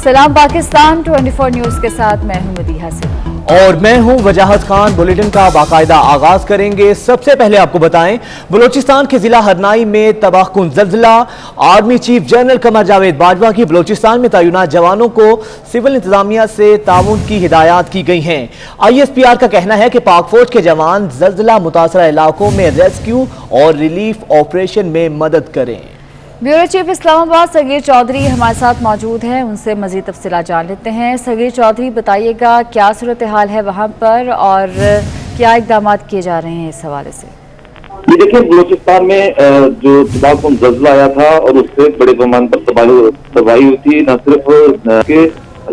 सलाम पाकिस्तान 24 न्यूज़ के साथ मैं हूं मदीहा सिंह और मैं हूं वजाहत खान। बुलेटिन का बाकायदा आगाज करेंगे। सबसे पहले आपको बताएं, बलूचिस्तान के जिला हरनाई में तबाहकुन जल्जला। Army chief general Qamar Javed Bajwa की बलूचिस्तान में तैनात जवानों को सिविल इंतजामिया से ताउन की हिदायत की गई हैं। ISPR का कहना है कि पाक फौज के जवान जल्जला मुतासरा इलाकों में रेस्क्यू और रिलीफ ऑपरेशन में मदद करें। ब्यूरो चीफ इस्लामाबाद सगीर चौधरी हमारे साथ मौजूद हैं, उनसे मजीद तफसीलात जान लेते हैं। सगीर चौधरी, बताइएगा क्या सूरत हाल है वहाँ पर और क्या इकदाम किए जा रहे हैं इस हवाले से? ये देखिए, बलूचिस्तान में जो तबाहकुन जल्जला आया था और उससे बड़े पैमाने पर तबाही हुई थी, न सिर्फ के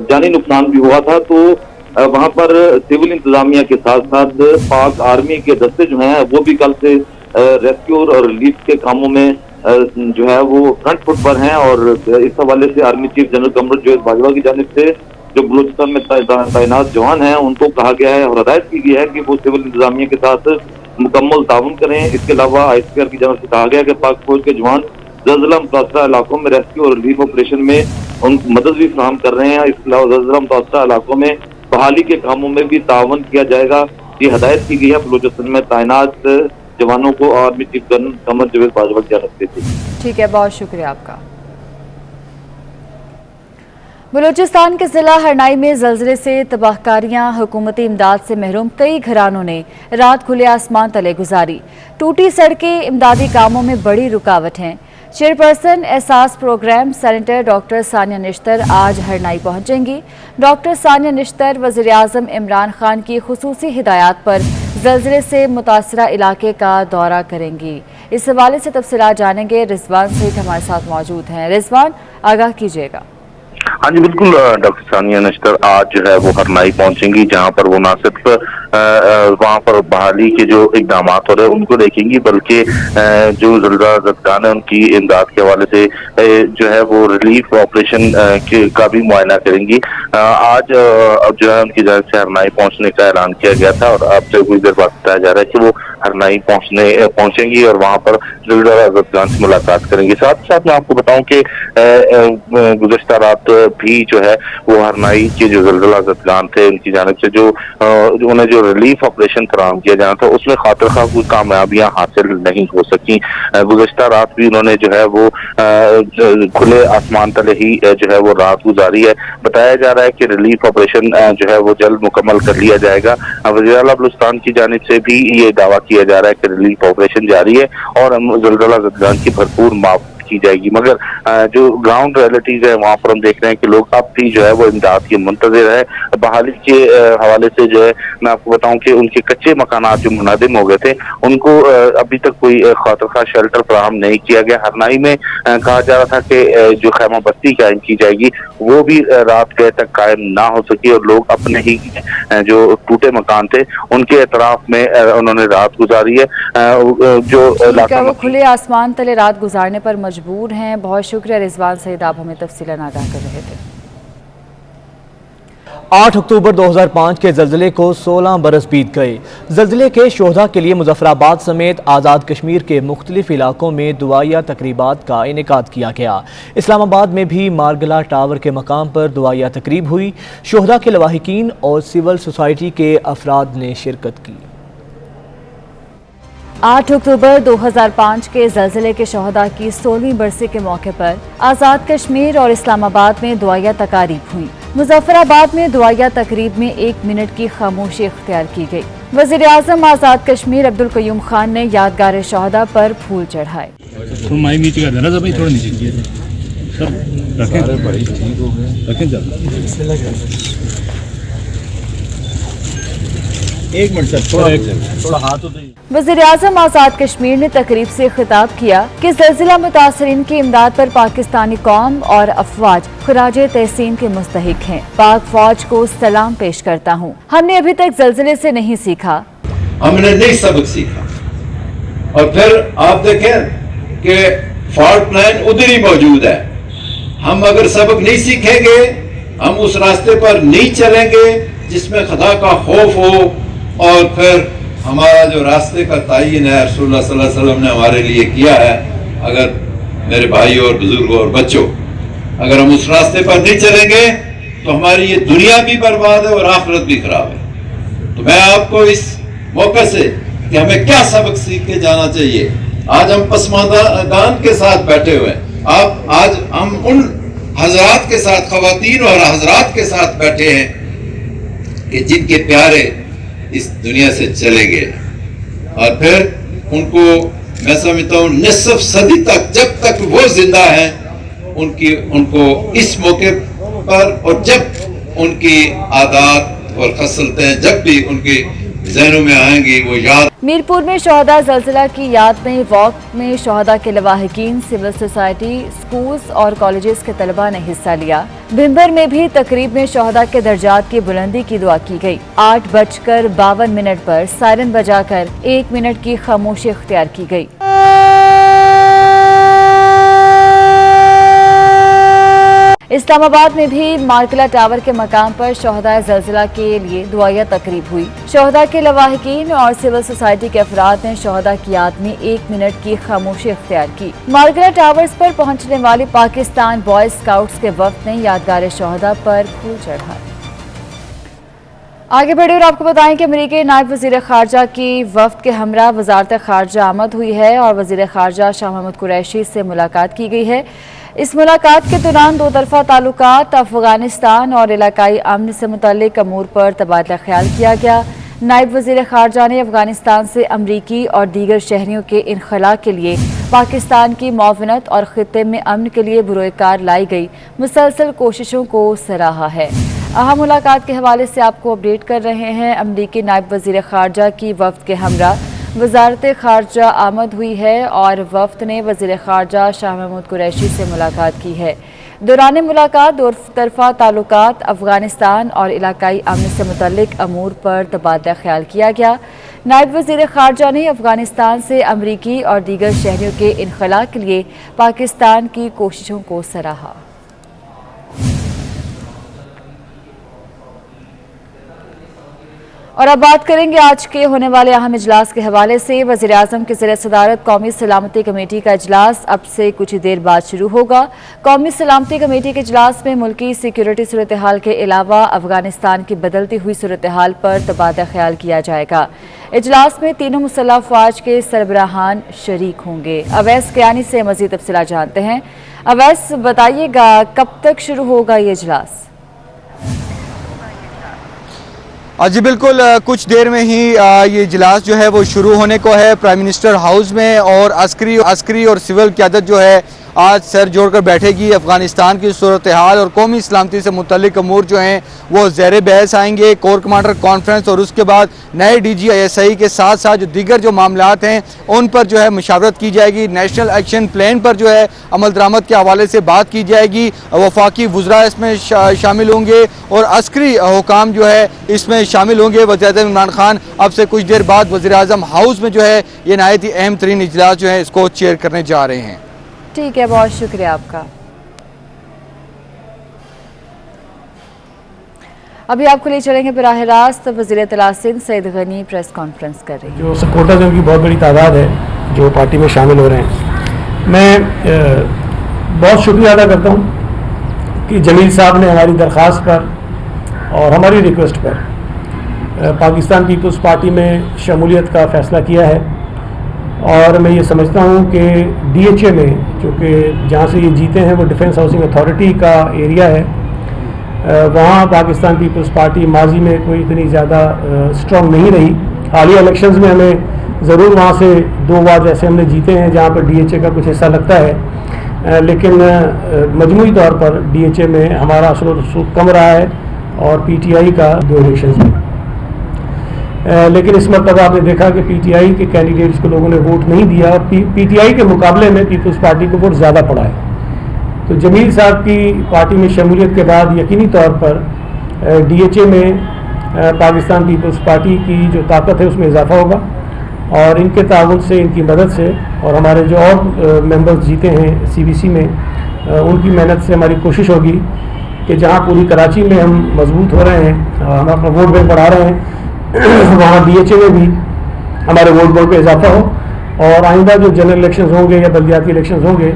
जानी नुकसान भी हुआ था, तो वहाँ पर सिविल इंतजामिया के साथ साथ पाक आर्मी के दस्ते जो हैं वो भी कल से रेस्क्यू और रिलीफ के कामों में जो है वो फ्रंट फुट पर हैं। और इस हवाले से army chief general Qamar Javed Bajwa की जानिब से जो बलूचिस्तान में तैनात जवान हैं उनको कहा गया है और हदायत की गई है कि वो सिविल इंतजामिया के साथ मुकम्मल ताउन करें। इसके अलावा ISPR की जानिब से कहा गया कि पाक फौज के जवान जल्जला मुतासरा इलाकों में रेस्क्यू और रिलीफ ऑपरेशन में उनको मदद भी फराहम कर रहे हैं। इसके अलावा जल्जला मुतासरा इलाकों में बहाली के कामों में भी ताउन किया जाएगा। ये हदायत की गई है बलूचिस्तान में तैनात जवानों को army chief general Qamar Javed Bajwa की जानिब से। ठीक है, बहुत शुक्रिया आपका। बलूचिस्तान के जिला हरनाई में जल्जले से तबाहकारियां, हुकूमती इमदाद से महरूम कई घरानों ने रात खुले आसमान तले गुजारी। टूटी सड़कें इमदादी कामों में बड़ी रुकावट हैं। Chairperson Ehsaas program senator doctor Sania Nishtar आज हरनाई पहुंचेंगी। डॉक्टर सानिया निश्तर वज़ीर आज़म इमरान खान की खुसूसी हिदायत पर जल्जले से मुतासरा इलाके का दौरा करेंगी। इस हवाले से तफसीलात जानेंगे। रिजवान सईद हमारे साथ मौजूद हैं। रिजवान, आगाह कीजिएगा। हाँ जी बिल्कुल, डॉक्टर सानिया निश्तर आज जो है वो हरनाई पहुंचेंगी, जहां पर वो ना सिर्फ वहां पर बहाली के जो इकदाम हो रहे हैं उनको देखेंगी, बल्कि जो जल्जलाज़दगान है उनकी इमदाद के हवाले से जो है वो रिलीफ ऑपरेशन का भी मुआयना करेंगी। आज जो है उनकी जानिब से हरनाई पहुंचने का ऐलान किया गया था और अब से कुछ देर बाद बताया जा रहा है कि वो हरनाई पहुंचेंगी और वहां पर जल्जलाज़दगान से मुलाकात करेंगी। साथ ही साथ मैं आपको बताऊं कि गुज़श्ता रात भी जो है वो हरनाई के जो जल्जलाज़दगान थे उनकी जानिब से जो उन्हें जो रिलीफ ऑपरेशन फराहम किया जाना था उसमें खातिर खा कोई कामयाबियां हासिल नहीं हो सकी। गुज़श्ता रात भी उन्होंने जो है वो खुले आसमान तले ही जो है वो रात गुजारी है। बताया जा रहा है कि रिलीफ ऑपरेशन जो है वो जल्द मुकम्मल कर लिया जाएगा। वज़ीर आला बलूचिस्तान की जानिब से भी ये दावा किया जा रहा है कि रिलीफ ऑपरेशन जारी है और जल्जलाज़दगान की भरपूर माफ की जाएगी। मगर जो ग्राउंड रियलिटीज है वहां पर हम देख रहे हैं कि लोग अब भी जो है वो इमदाद के मुंतज़िर है। बहाली के हवाले से जो है मैं आपको बताऊं कि उनके कच्चे मकानात जो मुनादिम हो गए थे उनको अभी तक कोई खातिर शेल्टर फराहम नहीं किया गया। हरनाई में कहा जा रहा था कि जो खैमा बस्ती कायम की जाएगी वो भी रात गए तक कायम ना हो सकी और लोग अपने ही जो टूटे मकान थे उनके एतराफ में उन्होंने रात गुजारी है। जो वो खुले आसमान तले रात गुजारने पर मजबूर हैं। बहुत शुक्रिया रिजवान सईद, आप हमें तफसीलन आगाह कर रहे थे। 8 अक्टूबर 2005 के जल्जले को 16 बरस बीत गए। जल्जले के शोहदा के लिए मुजफ्फराबाद समेत आज़ाद कश्मीर के मुख्तलिफ इलाकों में दुआया तकरीबात का इनेकाद किया गया। इस्लामाबाद में भी मारगला टावर के मकाम पर दुआया तकरीब हुई। शोहदा के लवाहिकीन और सिविल सोसाइटी के अफराद ने शिरकत की। 8 अक्टूबर 2005 के जल्जले के शोहदा की 16वीं बरसी के मौके पर आज़ाद कश्मीर और इस्लामाबाद में दुआया तकारीब हुई। मुजफ्फराबाद में दुआया तकरीब में 1 मिनट की खामोशी इख्तियार की गई। वज़ीर आज़म आज़ाद कश्मीर अब्दुल कयूम खान ने यादगार शोहदा पर फूल चढ़ाए। वज़ीर आज़म आज़ाद कश्मीर ने तकरीब से खिताब किया कि ज़ल्ज़ला मुतासरीन की इमदाद पर पाकिस्तानी कौम और अफवाज खराजे तहसीन के मुस्तहिक हैं। पाक फौज को सलाम पेश करता हूँ। हमने अभी तक ज़ल्ज़ले से नहीं सीखा, हमने नहीं सबक सीखा। और फिर आप देखें कि फॉल्ट लाइन उधर ही मौजूद है। हम अगर सबक नहीं सीखेंगे, हम उस रास्ते पर नहीं चलेंगे जिसमें खुदा का खौफ हो और फिर हमारा जो रास्ते का तयन है रसूलुल्लाह सल्लल्लाहु अलैहि वसल्लम ने हमारे लिए किया है। अगर मेरे भाई और बुजुर्गों और बच्चों, अगर हम उस रास्ते पर नहीं चलेंगे तो हमारी ये दुनिया भी बर्बाद है और आखिरत भी खराब है। तो मैं आपको इस मौके से कि हमें क्या सबक सीख के जाना चाहिए, आज हम पसमानदान के साथ बैठे हुए हैं, आज हम उन हजरात के साथ, खवातीन और हजरात के साथ बैठे हैं कि जिनके प्यारे इस दुनिया से चले गए और फिर उनको मैं समझता हूँ निसफ सदी तक, जब तक वो जिंदा है, उनको इस मौके पर और जब उनकी आदत और खसलतें जब भी उनके ज़हनों में आएंगी वो याद। मीरपुर में शोहदा ज़लज़ला की याद में वॉक में शोहदा के लवाहिकीन, सिविल सोसाइटी, स्कूल्स और कॉलेजेस के तलबा ने हिस्सा लिया। भिंबर में भी तकरीब में शोहदा के दर्जात की बुलंदी की दुआ की गई। 8:52 पर सायरन बजाकर 1 मिनट की खामोशी इख्तियार की गई। इस्लामाबाद में भी मार्कला टावर के मकाम पर शोहदा ज़लज़ला के लिए दुआया तकरीब हुई। शोहदा के लवाहिकीन और सिविल सोसाइटी के अफराद ने शोहदा की याद में 1 मिनट की खामोशी इख्तियार की। मार्कला टावर्स पर पहुंचने वाले पाकिस्तान बॉय स्काउट्स के वफ्द ने यादगार शोहदा पर फूल चढ़ाए। आगे बढ़े और आपको बताएं कि अमेरिकी नायब वज़ीर ख़ारजा की वफ्द के हमरा वज़ारत ख़ारजा आमद हुई है और वज़ीर ख़ारजा शाह महमूद कुरैशी से मुलाकात की गई है। इस मुलाकात के दौरान दो तरफा ताल्लुकात, अफगानिस्तान और इलाकाई अमन से मुतल्लिक अमूर पर तबादला ख्याल किया गया। नायब वज़ीर ख़ारजा ने अफगानिस्तान से अमरीकी और दीगर शहरियों के इनखला के लिए पाकिस्तान की मुआवनत और ख़ित्ते में अमन के लिए बुरोकार लाई गई मुसलसल कोशिशों को सराहा है। अहम मुलाकात के हवाले से आपको अपडेट कर रहे हैं। अमरीकी नायब वज़ीर ख़ारजा की वफ्द के हमरा वज़ारत ख़ारजा आमद हुई है और वफ्द ने वज़ीर ख़ारजा शाह महमूद कुरैशी से मुलाकात की है। दौरान मुलाकात दो तरफा ताल्लुकात, अफगानिस्तान और इलाकाई अमन से मुतल्लिक अमूर पर तबादला ख्याल किया गया। नायब वज़ीर ख़ारजा ने अफगानिस्तान से अमरीकी और दीगर शहरियों के इनखला के लिए पाकिस्तान की कोशिशों को सराहा। और अब बात करेंगे आज के होने वाले अहम इजलास के हवाले से। वज़ीर-ए-आज़म की ज़ेर सदारत कौमी सलामती कमेटी का इजलास अब से कुछ देर बाद शुरू होगा। कौमी सलामती कमेटी के इजलास में मुल्की सिक्योरिटी सूरत हाल के अलावा अफगानिस्तान की बदलती हुई सूरत हाल पर तबादला ख्याल किया जाएगा। इजलास में तीनों मुसल्लह अफ़वाज के सरबराहान शरीक होंगे। अवैस कियानी से मज़ीद तफ़सीलात जानते हैं। अवैस, बताइएगा कब तक शुरू होगा ये इजलास? जी बिल्कुल, कुछ देर में ही ये इजलास जो है वो शुरू होने को है। प्राइम मिनिस्टर हाउस में और अस्करी और सिविल क़यादत जो है आज सर जोड़कर बैठेगी। अफगानिस्तान की सूरत हाल और कौमी सलामती से मुतल्लिक अमूर जो हैं वो ज़ेर बहस आएंगे। कोर कमांडर कॉन्फ्रेंस और उसके बाद नए DG-ISI के साथ साथ जो दीगर जो मामलात हैं उन पर जो है मुशावरत की जाएगी। नेशनल एक्शन प्लान पर जो है अमल दरामद के हवाले से बात की जाएगी। वफाकी वज़रा इसमें शामिल होंगे और अस्करी हुकाम जो है इसमें शामिल होंगे। वज़ीर-ए-आज़म इमरान खान अब से कुछ देर बाद वज़ीर-ए-आज़म हाउस में जो है ये नहायत ही अहम तरीन इजलास जो है इसको चेयर करने जा रहे हैं। ठीक है, बहुत शुक्रिया आपका। अभी आपको ले चलेंगे बराह रास्त। वज़ीर इत्तला सिंध सईद गनी प्रेस कॉन्फ्रेंस कर रही है। जो सपोर्टर्स हैं उनकी बहुत बड़ी तादाद है जो पार्टी में शामिल हो रहे हैं। मैं बहुत शुक्रिया अदा करता हूँ कि जमील साहब ने हमारी दरख्वास्त पर और हमारी रिक्वेस्ट पर पाकिस्तान पीपल्स पार्टी में शमूलियत का फ़ैसला किया है। और मैं ये समझता हूँ कि DHA में जो कि जहाँ से ये जीते हैं वो डिफेंस हाउसिंग अथॉरिटी का एरिया है, वहाँ पाकिस्तान पीपल्स पार्टी माजी में कोई इतनी ज़्यादा स्ट्रॉन्ग नहीं रही। हालिया इलेक्शंस में हमें ज़रूर वहाँ से 2 वार्ड ऐसे हमने जीते हैं जहाँ पर DHA का कुछ हिस्सा लगता है, लेकिन मजमूई तौर पर DHA में हमारा असर रसूख कम रहा है और PTI का 2 इलेक्शंस में। लेकिन इस मरतबा आपने देखा कि PTI के कैंडिडेट्स को लोगों ने वोट नहीं दिया और PTI के मुकाबले में पीपल्स पार्टी को वोट ज़्यादा पड़ा है। तो जमील साहब की पार्टी में शमूलियत के बाद यकीनी तौर पर DHA में पाकिस्तान पीपल्स पार्टी की जो ताकत है उसमें इजाफा होगा और इनके ताउन से, इनकी मदद से और हमारे जो और मेंबर्स जीते हैं CBC में उनकी मेहनत से हमारी कोशिश होगी कि जहाँ पूरी कराची में हम मजबूत हो रहे हैं, हम अपना वोट बैंक बढ़ा रहे हैं, वहाँ DHA में भी हमारे वोट बैंक पे इजाफा हो और आइंदा जो जनरल इलेक्शंस होंगे या बलदियाती इलेक्शंस होंगे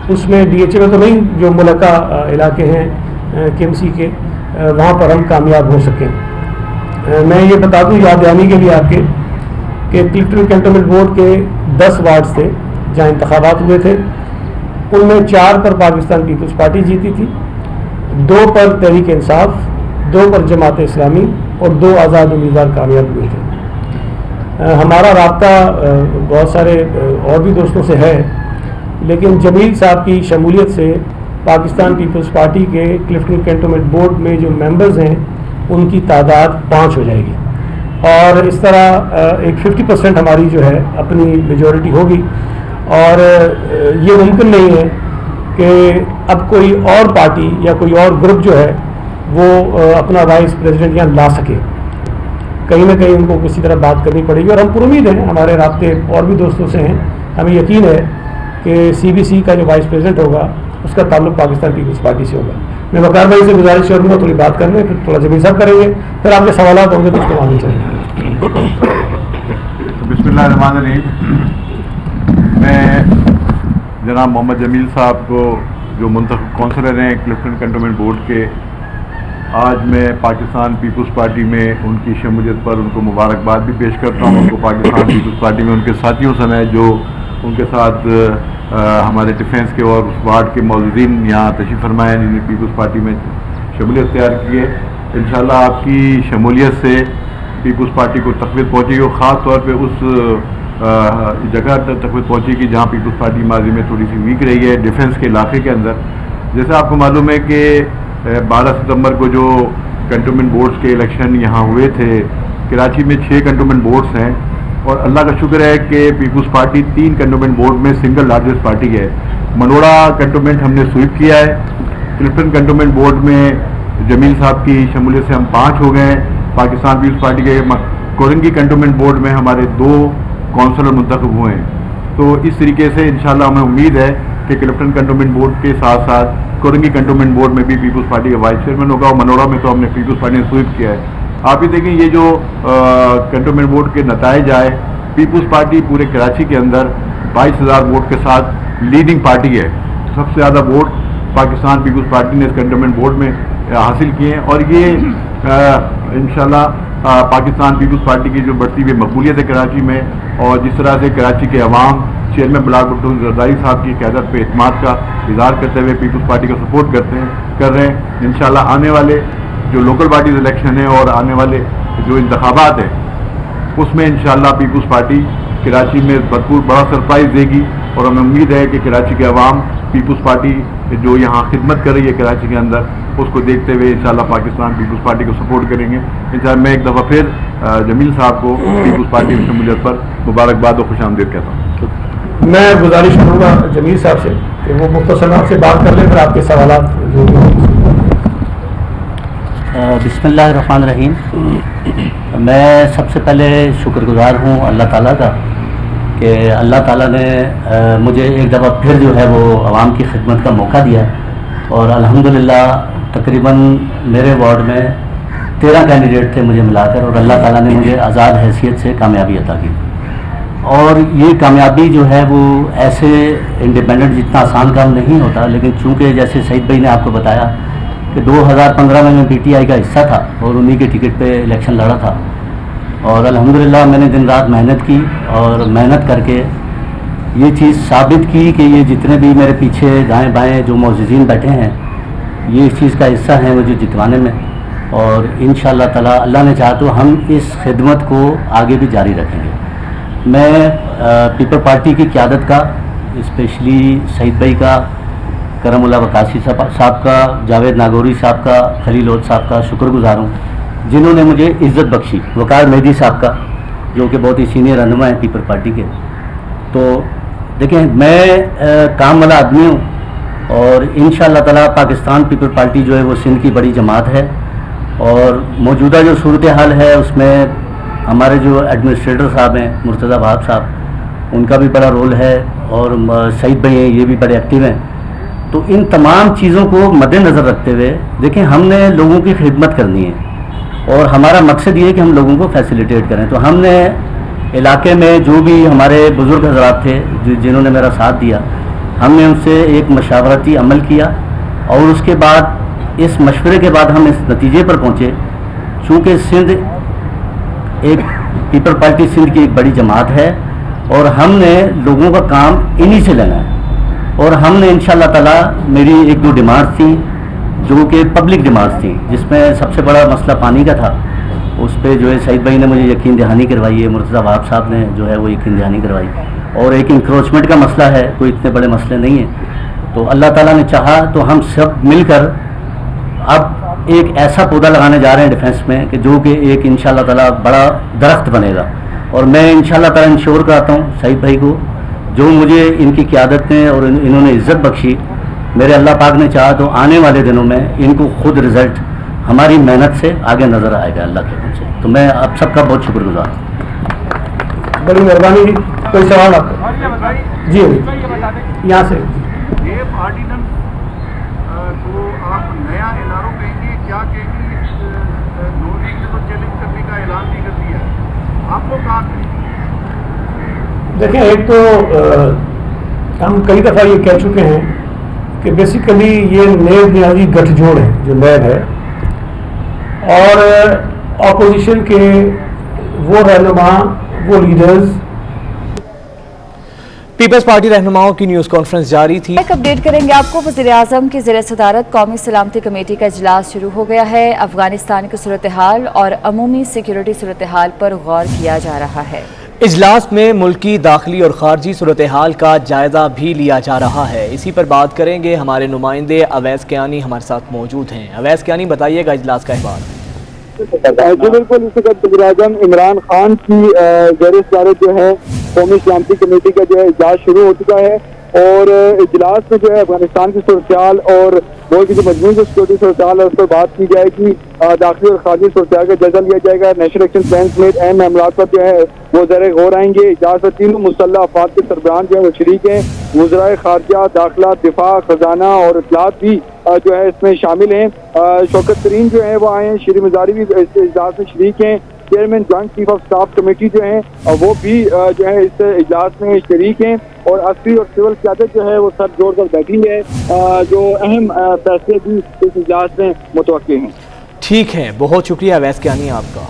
اس میں DHA میں تو نہیں, جو ملکہ علاقے ہیں KMC کے, وہاں پر ہم کامیاب ہو سکیں. میں یہ بتا دوں یاد دہانی کے لیے آپ کے کہ کلفٹن کینٹونمنٹ بورڈ کے 10 وارڈز تھے جہاں انتخابات ہوئے تھے. ان میں 4 پر پاکستان پیپلز پارٹی جیتی تھی, 2 پر تحریک انصاف, 2 پر جماعت اسلامی اور 2 آزاد امیدوار کامیاب ہوئے تھے. ہمارا رابطہ بہت سارے اور بھی دوستوں سے ہے, لیکن جمیل صاحب کی شمولیت سے پاکستان پیپلز پارٹی کے کلفٹن کینٹونمنٹ بورڈ میں جو ممبرز ہیں ان کی تعداد 5 ہو جائے گی, اور اس طرح ایک 50% ہماری جو ہے اپنی میجورٹی ہوگی. اور یہ ممکن نہیں ہے کہ اب کوئی اور پارٹی یا کوئی اور گروپ جو ہے وہ اپنا وائس پریزیڈنٹ یہاں لا سکے. کہیں نہ کہیں ان کو کسی طرح بات کرنی پڑے گی, اور ہم پر امید ہیں, ہمارے رابطے اور بھی دوستوں سے ہیں, ہمیں یقین ہے کہ CBC کا جو وائس پریزیڈنٹ ہوگا اس کا تعلق پاکستان پیپلز پارٹی سے ہوگا. میں وقار بھائی سے گزارش کروں گا تھوڑی بات کرنے, پھر تھوڑا جمیل صاحب کریں گے, پھر آپ کے سوالات ہوں گے تو اس کو معلوم چاہیے. بسم اللہ الرحمن الرحیم. میں جناب محمد جمیل صاحب کو, جو منتخب کونسلر ہیں کلفٹن کنٹونمنٹ بورڈ کے, آج میں پاکستان پیپلز پارٹی میں ان کی شمولیت پر ان کو مبارکباد بھی پیش کرتا ہوں. ان کو پاکستان پیپلز پارٹی میں ان کے ساتھیوں سمیت جو ان کے ساتھ ہمارے ڈیفینس کے اور اس وارڈ کے موجودین یہاں تشریف فرمائے ہیں, جنہیں پیپلز پارٹی میں شمولیت تیار کی ہے. انشاءاللہ آپ کی شمولیت سے پیپلز پارٹی کو تقویت پہنچے گی, اور خاص طور پہ اس جگہ تک تقویت پہنچے گی جہاں پیپلز پارٹی ماضی میں تھوڑی سی ویک رہی ہے, ڈیفینس کے علاقے کے اندر. جیسے آپ کو معلوم ہے کہ 12 ستمبر کو جو کنٹونمنٹ بورڈز کے الیکشن یہاں ہوئے تھے, کراچی میں 6 کنٹونمنٹ بورڈز ہیں, اور اللہ کا شکر ہے کہ پیپلز پارٹی 3 کنٹونمنٹ بورڈ میں سنگل لارجسٹ پارٹی ہے. منوڑا کنٹونمنٹ ہم نے سویپ کیا ہے. کلفٹن کنٹونمنٹ بورڈ میں جمیل صاحب کی شمولیت سے ہم 5 ہو گئے ہیں. پاکستان پیپلز پارٹی کے کورنگی کنٹونمنٹ بورڈ میں ہمارے 2 کونسلر منتخب ہوئے ہیں. تو اس طریقے سے انشاءاللہ ہمیں امید ہے کہ کلفٹن کنٹونمنٹ بورڈ کے ساتھ ساتھ کورنگی کنٹونمنٹ بورڈ میں بھی پیپلز پارٹی کا وائس چیئرمین ہوگا, اور منوڑا میں تو ہم نے پیپلز پارٹی نے سویپ کیا ہے. آپ یہ دیکھیں, یہ جو کنٹونمنٹ بورڈ کے نتائج آئے, پیپلز پارٹی پورے کراچی کے اندر 22,000 ووٹ کے ساتھ لیڈنگ پارٹی ہے. سب سے زیادہ ووٹ پاکستان پیپلز پارٹی نے اس کنٹونمنٹ بورڈ میں حاصل کیے ہیں, اور یہ انشاءاللہ پاکستان پیپلز پارٹی کی جو بڑھتی ہوئی مقبولیت ہے کراچی میں, اور جس طرح سے کراچی کے عوام چیئرمین بلاک بھٹو زرداری صاحب کی قیادت پہ اعتماد کا اظہار کرتے ہوئے پیپلز پارٹی کا سپورٹ کر رہے ہیں. انشاءاللہ آنے والے جو لوکل باڈیز الیکشن ہیں اور آنے والے جو انتخابات ہیں, اس میں انشاءاللہ پیپلز پارٹی کراچی میں بھرپور بڑا سرپرائز دے گی, اور ہمیں امید ہے کہ کراچی کے عوام پیپلز پارٹی جو یہاں خدمت کر رہی ہے کراچی کے اندر, اس کو دیکھتے ہوئے انشاءاللہ پاکستان پیپلز پارٹی کو سپورٹ کریں گے. انشاءاللہ میں ایک دفعہ پھر جمیل صاحب کو پیپلز پارٹی کی شمولیت پر مبارکباد و خوش آمدید کہتا ہوں. میں گزارش کروں گا جمیل صاحب سے کہ وہ مختصر آپ سے بات کر لیں, پھر آپ کے سوالات جو بھی. بسم اللہ الرحمن الرحیم. میں سب سے پہلے شکر گزار ہوں اللہ تعالیٰ کا کہ اللہ تعالیٰ نے مجھے ایک دفعہ پھر جو ہے وہ عوام کی خدمت کا موقع دیا, اور الحمدللہ تقریباً میرے وارڈ میں 13 کینڈیڈیٹ تھے مجھے ملا کر, اور اللہ تعالیٰ نے مجھے آزاد حیثیت سے کامیابی عطا کی. اور یہ کامیابی جو ہے وہ ایسے انڈیپینڈنٹ جتنا آسان کام نہیں ہوتا, لیکن چونکہ جیسے سعید بھائی نے آپ کو بتایا کہ 2015 میں PTI کا حصہ تھا اور انہی کے ٹکٹ پہ الیکشن لڑا تھا, اور الحمدللہ میں نے دن رات محنت کی, اور محنت کر کے یہ چیز ثابت کی کہ یہ جتنے بھی میرے پیچھے دائیں بائیں جو معززین بیٹھے ہیں یہ اس چیز کا حصہ ہیں مجھے جتوانے میں, اور انشاءاللہ تعالی اللہ نے چاہا تو ہم اس خدمت کو آگے بھی جاری رکھیں گے. میں پیپل پارٹی کی قیادت کا, اسپیشلی سعید بھائی کا, کرم اللہ وقاصی صاحب کا, جاوید ناگوری صاحب کا, خلیل عود صاحب کا شکر گزار ہوں جنہوں نے مجھے عزت بخشی, وقار مہدی صاحب کا جو کہ بہت ہی سینئر رہنما ہیں پیپل پارٹی کے. تو دیکھیں میں کام والا آدمی ہوں, اور انشاءاللہ تعالی پاکستان پیپل پارٹی جو ہے وہ سندھ کی بڑی جماعت ہے, اور موجودہ جو صورتحال ہے اس میں ہمارے جو ایڈمنسٹریٹر صاحب ہیں مرتضیٰ بہاب صاحب, ان کا بھی بڑا رول ہے, اور سعید بھائی ہیں یہ بھی بڑے ایکٹیو ہیں. تو ان تمام چیزوں کو مد نظر رکھتے ہوئے دیکھیں ہم نے لوگوں کی خدمت کرنی ہے, اور ہمارا مقصد یہ ہے کہ ہم لوگوں کو فیسیلیٹیٹ کریں. تو ہم نے علاقے میں جو بھی ہمارے بزرگ حضرات تھے جنہوں نے میرا ساتھ دیا, ہم نے ان سے ایک مشاورتی عمل کیا اور اس کے بعد اس مشورے کے بعد ہم اس نتیجے پر پہنچے، چونکہ سندھ ایک پیپل پارٹی سندھ کی ایک بڑی جماعت ہے اور ہم نے لوگوں کا کام انہی سے لینا ہے، اور ہم نے انشاءاللہ تعالیٰ میری ایک دو ڈیمانڈ تھیں جو کہ پبلک ڈیمانڈ تھیں، جس میں سب سے بڑا مسئلہ پانی کا تھا، اس پہ جو ہے سعید بھائی نے مجھے یقین دہانی کروائی ہے، مرتضیٰ وہاب صاحب نے جو ہے وہ یقین دہانی کروائی، اور ایک انکروچمنٹ کا مسئلہ ہے، کوئی اتنے بڑے مسئلے نہیں ہیں، تو اللہ تعالیٰ نے چاہا تو ہم سب مل کر اب ایک ایسا پودا لگانے جا رہے ہیں ڈیفینس میں کہ جو کہ ایک انشاءاللہ تعالیٰ بڑا درخت بنے گا، اور میں انشاءاللہ تعالیٰ انشور کراتا ہوں سعید بھائی کو، جو مجھے ان کی قیادت نے اور انہوں نے عزت بخشی، میرے اللہ پاک نے چاہا تو آنے والے دنوں میں ان کو خود رزلٹ ہماری محنت سے آگے نظر آئے گا اللہ کے حکم سے، تو میں آپ سب کا بہت شکر گزار ہوں۔ بڑی مہربانی جی، کوئی سوال آپ کو؟ جی یہاں سے یہ آرڈیننس کو آپ نیا اعلان کہیں گے، کیا کہیں گے؟ نون لیگ نے تو چیلنج کرنے کا اعلان بھی کر دیا ہے، آپ کو کہاں دیکھیں، ایک تو ہم کئی دفعہ یہ کہہ چکے ہیں کہ بیسیکلی یہ نیب نیازی گٹھ جوڑ ہے جو نیب ہے، اور اپوزیشن کے وہ رہنما، وہ لیڈرز، پیپلز پارٹی رہنماؤں کی نیوز کانفرنس جاری تھی۔ ایک اپڈیٹ کریں گے آپ کو۔ وزیر اعظم کی زیر صدارت قومی سلامتی کمیٹی کا اجلاس شروع ہو گیا ہے۔ افغانستان کی صورتحال اور عمومی سیکیورٹی صورتحال پر غور کیا جا رہا ہے۔ اجلاس میں ملکی، داخلی اور خارجی صورتحال کا جائزہ بھی لیا جا رہا ہے۔ اسی پر بات کریں گے، ہمارے نمائندے اویس کیانی ہمارے ساتھ موجود ہیں۔ اویس کیانی، بتائیے گا اجلاس کا احوال۔ جی بالکل، اس وقت وزیر اعظم عمران خان کی زیر صدارت جو ہے قومی سلامتی کمیٹی کا جو ہے اجلاس شروع ہو چکا ہے، اور اجلاس میں جو ہے افغانستان کی صورتحال اور ملک کی جو مجموعی سیکورٹی صورتحال ہے اس پر بات کی جائے گی، داخلی اور خارجی صورتحال کا جائزہ لیا جائے گا۔ نیشنل ایکشن پلان سمیت اہم معاملات پر جو ہے وہ زیر غور آئیں گے۔ اجلاس میں تینوں مسلح افراد کے سربراہان جو ہے وہ شریک ہیں، وزرائے خارجہ، داخلہ، دفاع، خزانہ اور اطلاعات بھی جو ہے اس میں شامل ہیں۔ شوکت ترین جو ہے وہ آئے ہیں، شیریں مزاری بھی اس اجلاس میں شریک ہیں۔ Chairman joint chief of staff committee جو ہیں وہ بھی جو ہے اس اجلاس میں شریک ہیں، اور عسکری اور سول قیادت جو ہے وہ سر جوڑ کر بیٹھی ہے۔ جو اہم فیصلے بھی اس اجلاس میں متوقع ہیں۔ ٹھیک ہے، بہت شکریہ اویس کیانی آپ کا۔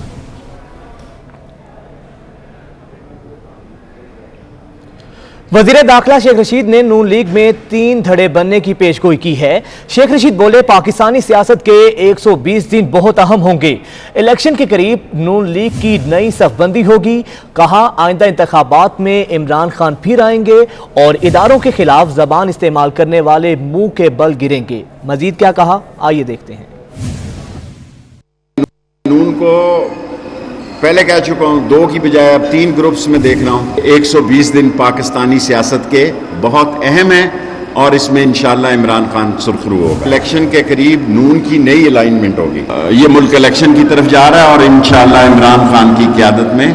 وزیر داخلہ شیخ رشید نے نون لیگ میں 3 دھڑے بننے کی پیشگوئی کی ہے۔ شیخ رشید بولے، پاکستانی سیاست کے 120 دن بہت اہم ہوں گے، الیکشن کے قریب نون لیگ کی نئی صف بندی ہوگی۔ کہا، آئندہ انتخابات میں عمران خان پھر آئیں گے اور اداروں کے خلاف زبان استعمال کرنے والے منہ کے بل گریں گے۔ مزید کیا کہا، آئیے دیکھتے ہیں۔ نون کو پہلے کہہ چکا ہوں، 2 کی بجائے اب 3 گروپس میں دیکھ رہا ہوں۔ 120 دن پاکستانی سیاست کے بہت اہم ہیں اور اس میں انشاءاللہ عمران خان سرخرو ہوگا۔ الیکشن کے قریب نون کی نئی الائنمنٹ ہوگی۔ یہ ملک الیکشن کی طرف جا رہا ہے اور انشاءاللہ عمران خان کی قیادت میں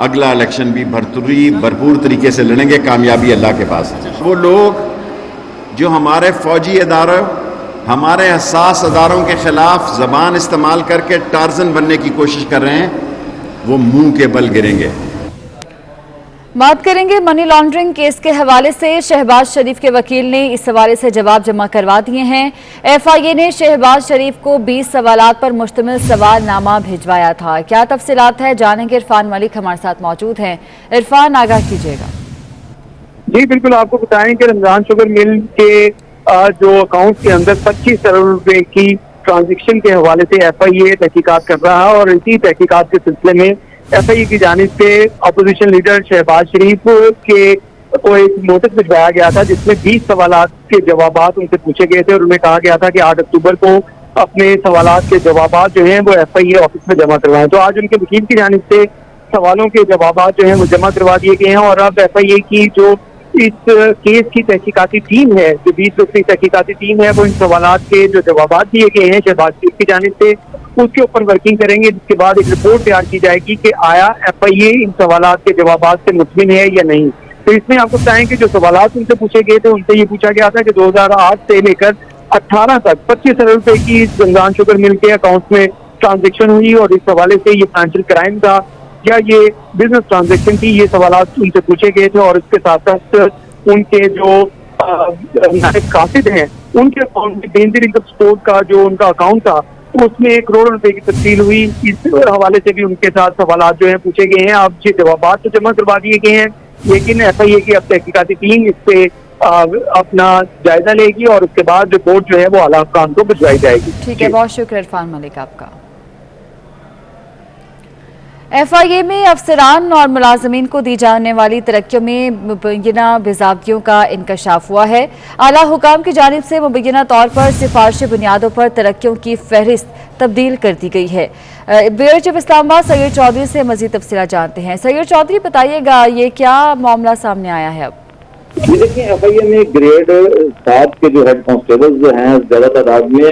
اگلا الیکشن بھی بھرپور طریقے سے لڑیں گے۔ کامیابی اللہ کے پاس ہے۔ وہ لوگ جو ہمارے فوجی اداروں، ہمارے حساس اداروں کے خلاف زبان استعمال کر کے ٹارزن بننے کی کوشش کر رہے ہیں، وہ منہ کے بل گریں گے۔ بات کریں گے منی لانڈرنگ کیس کے حوالے سے۔ شہباز شریف کے وکیل نے اس حوالے سے جواب جمع کروا دیے ہیں۔ ایف آئی اے نے شہباز شریف کو 20 سوالات پر مشتمل سوال نامہ بھیجوایا تھا۔ کیا تفصیلات ہے، جانیں گے۔ عرفان ملک ہمارے ساتھ موجود ہیں۔ عرفان، آگاہ کیجیے گا۔ جی بالکل، آپ کو بتائیں کہ رمضان شوگر مل کے جو اکاؤنٹ کے اندر 25 کروڑ روپے کی ٹرانزیکشن کے حوالے سے ایف آئی اے تحقیقات کر رہا ہے، اور اسی تحقیقات کے سلسلے میں ایف آئی اے کی جانب سے اپوزیشن لیڈر شہباز شریف کے کو ایک نوٹس بھجوایا گیا تھا، جس میں 20 سوالات کے جوابات ان سے پوچھے گئے تھے، اور انہیں کہا گیا تھا کہ 8 اکتوبر کو اپنے سوالات کے جوابات جو ہیں وہ ایف آئی اے آفس میں جمع کروائیں۔ تو آج ان کے وکیل کی جانب سے سوالوں کے جوابات جو ہیں وہ جمع کروا دیے گئے ہیں، اور اب ایف آئی اے کی جو اس کیس کی تحقیقاتی ٹیم ہے، جو 20 لوگ کی تحقیقاتی ٹیم ہے، وہ ان سوالات کے جو جوابات دیے گئے ہیں شہباز شریف کی جانب سے اس کے اوپر ورکنگ کریں گے، جس کے بعد ایک رپورٹ تیار کی جائے گی کہ آیا ایف آئی اے ان سوالات کے جوابات سے مطمئن ہے یا نہیں۔ تو اس میں آپ کو بتائیں کہ جو سوالات ان سے پوچھے گئے تھے، ان سے یہ پوچھا گیا تھا کہ 2008 سے لے کر 18 تک 25 کروڑ روپے کی رمضان شوگر مل کے اکاؤنٹ میں ٹرانزیکشن ہوئی، اور اس حوالے سے یہ فائنینشیل کرائم تھا یا یہ بزنس ٹرانزیکشن تھی، یہ سوالات ان سے پوچھے گئے تھے، اور اس کے ساتھ ساتھ ان کے جو नायब कासिद हैं, उनके अकाउंट में बेनजीर इनकम सपोर्ट का जो उनका अकाउंट था उसमें 1 करोड़ रुपए की तब्दील हुई। इस हवाले से भी उनके साथ सवालात जो हैं पूछे गए हैं। अब ये जवाबात तो जमा करवा दिए गए हैं, लेकिन FIA की अब तहकीकाती टीम इस पे अपना जायजा लेगी और उसके बाद रिपोर्ट जो है वो आला अफगान को भिजवाई जाएगी। ठीक है, बहुत शुक्रिया इरफान मलिक आपका। FIA में अफसरान और मुलाजमीन को दी जाने वाली तरक्कियों में मुबैना बेज़ाब्तियों का इंकशाफ हुआ है। आला हुकाम की जानिब से मुबैना तौर पर सिफारशी बुनियादों पर तरक्कियों की फहरिस्त तब्दील कर दी गई है। ब्यूरो चीफ इस्लामाबाद सैयद चौधरी से मजीद तफसीलात जानते हैं। सैयद चौधरी, बताइएगा ये क्या मामला सामने आया है? अब ये देखिए, FIA में ग्रेड 7 के जो हेड कांस्टेबल जो हैं ज्यादा तादाद में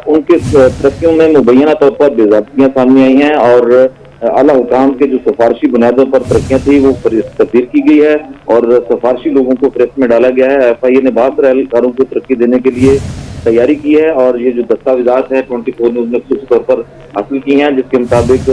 उनके तरक्कियों में मुबैना तौर पर बेज़ाब्तियां सामने आई हैं और आला हुकाम के जो सिफारशी बुनियादों पर तरक्कियां थी वो तब्दील की गई है और सिफारशी लोगों को फेहरिस्त में डाला गया है। FIA ने 72 एहलकारों को तरक्की देने के लिए तैयारी की है और ये जो दस्तावेजात है 24 न्यूज़ ने खुसूसी तौर पर हासिल की हैं, जिसके मुताबिक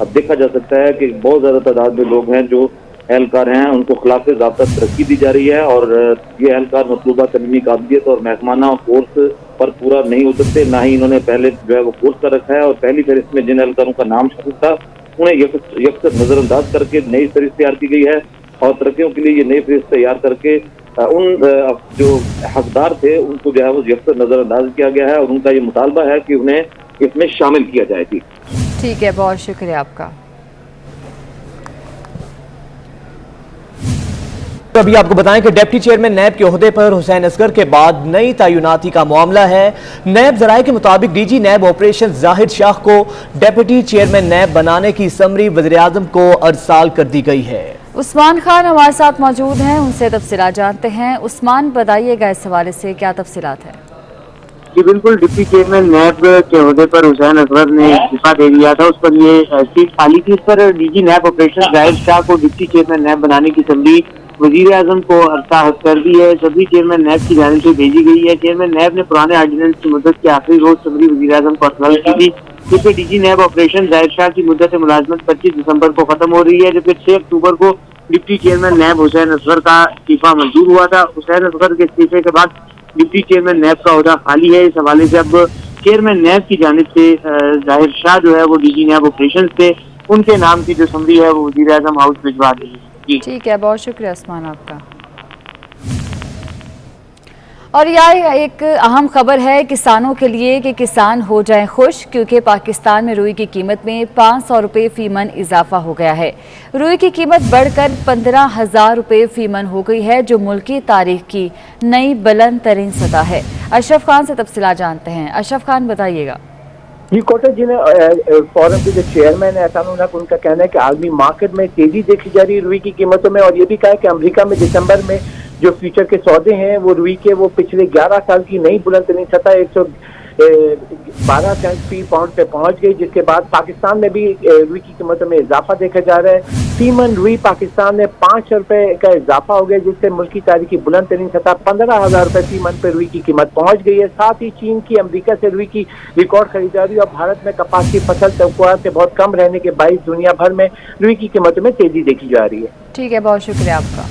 अब देखा जा सकता है कि बहुत ज्यादा तादाद में लोग हैं जो एहलकार हैं, उनको खिलाफ ज़ाब्ता तरक्की दी जा रही है और ये एहलकार मतलूबा तलीमी काबिलियत और महकमाना कोर्स पर पूरा नहीं उतरते, ना ही इन्होंने पहले जो है वो कोर्स कर रखा है और पहली फहरिस्त में जिन एहलकारों का नाम शामिल था उन्हें यकसर नजरअंदाज करके नई फहरिस्त तैयार की गई है और तरक्कियों के लिए ये नई फहरिस्त तैयार करके उन जो हकदार थे उनको जो है वो यकसर नजरअंदाज किया गया है और उनका ये मुतालबा है कि उन्हें इसमें शामिल किया जाए। ठीक है, बहुत शुक्रिया आपका। तो अभी आपको बताएं कि डिप्टी चेयरमैन नैब के ओहदे पर हुसैन असगर के बाद नई तैनाती का मामला है। नैब जराये के मुताबिक DG नैब ऑपरेशन जाहिद शाह को डिप्टी चेयरमैन नैब बनाने की समरी वज़ीर-ए-आज़म को अरसाल कर दी गई है। उस्मान खान हमारे साथ मौजूद हैं, उनसे तफसीलात जानते हैं। उस्मान, बताइएगा इस हवाले से क्या तफसीलात है? जी बिल्कुल, डिप्टी चेयरमैन नैब के ओहदे पर हुसैन असगर ने इस्तीफा दे दिया था, उस पर ये सीट खाली थी। इस पर DG नैब ऑपरेशन जाहिद शाह को डिप्टी चेयरमैन नैब बनाने की समरी वज़ीर-ए-आज़म को अरसाल कर दी है। सभी चेयरमैन नैब की जानिब से भेजी गई है। चेयरमैन नैब ने पुराने ऑर्डिनेंस की मुद्दत के आखिरी रोज समरी वज़ीर-ए-आज़म को अरसाल की थी, जिससे DG नैब ऑपरेशन जाहिद शाह की मुद्दत मुलाजमत 25 दिसंबर को खत्म हो रही है, जबकि 6 अक्टूबर को डिप्टी चेयरमैन नैब हुसैन असगर का इस्तीफा मंजूर हुआ था। हुसैन असगर के इस्तीफे के बाद डिप्टी चेयरमैन नैब का ओहदा खाली है। इस हवाले से अब चेयरमैन नैब की जानिब से जाहिद शाह जो है वो DG नैब ऑपरेशन से उनके नाम की जो समरी है वो वज़ीर-ए-आज़म हाउस भिजवा दी है। ठीक है, बहुत शुक्रिया उस्मान आपका। और यह एक अहम खबर है किसानों के लिए कि किसान हो जाएं खुश, क्योंकि पाकिस्तान में रुई की कीमत में 500 रुपये फी मन इजाफा हो गया है। रुई की कीमत बढ़कर 15,000 रुपये फी मन हो गई है, जो मुल्क की तारीख की नई बुलंद तरीन सतह है। अशरफ खान से तफसीलात जानते हैं। अशरफ खान, बताइएगा। जी कोटा जिन्हें फोरम के जो चेयरमैन है उनका कहना है कि आलमी मार्केट में तेजी देखी जा रही है रुई की कीमतों में, और ये भी कहा है कि अमेरिका में दिसंबर में जो फ्यूचर के सौदे हैं वो रुई के वो पिछले 11 साल की नई बुलंद तरीन सतह 112 सेंट फी पाउंड पे पहुंच गई, जिसके बाद पाकिस्तान में भी रुई की कीमतों में इजाफा देखा जा रहा है। फी मन रुई पाकिस्तान में 5 रुपए का इजाफा हो गया, जिससे मुल्क की तारीख की बुलंद तरीन सतह 15,000 रुपए फी मन पे रुई की कीमत पहुंच गई है। साथ ही चीन की अमेरिका से रुई की रिकॉर्ड खरीदारी और भारत में कपास की फसल तवक्कुआत से बहुत कम रहने के बाईस दुनिया भर में रुई की कीमतों में तेजी देखी जा रही है। ठीक है, बहुत शुक्रिया आपका।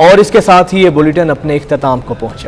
और इसके साथ ही ये बुलेटिन अपने इख्तिताम को पहुंचा।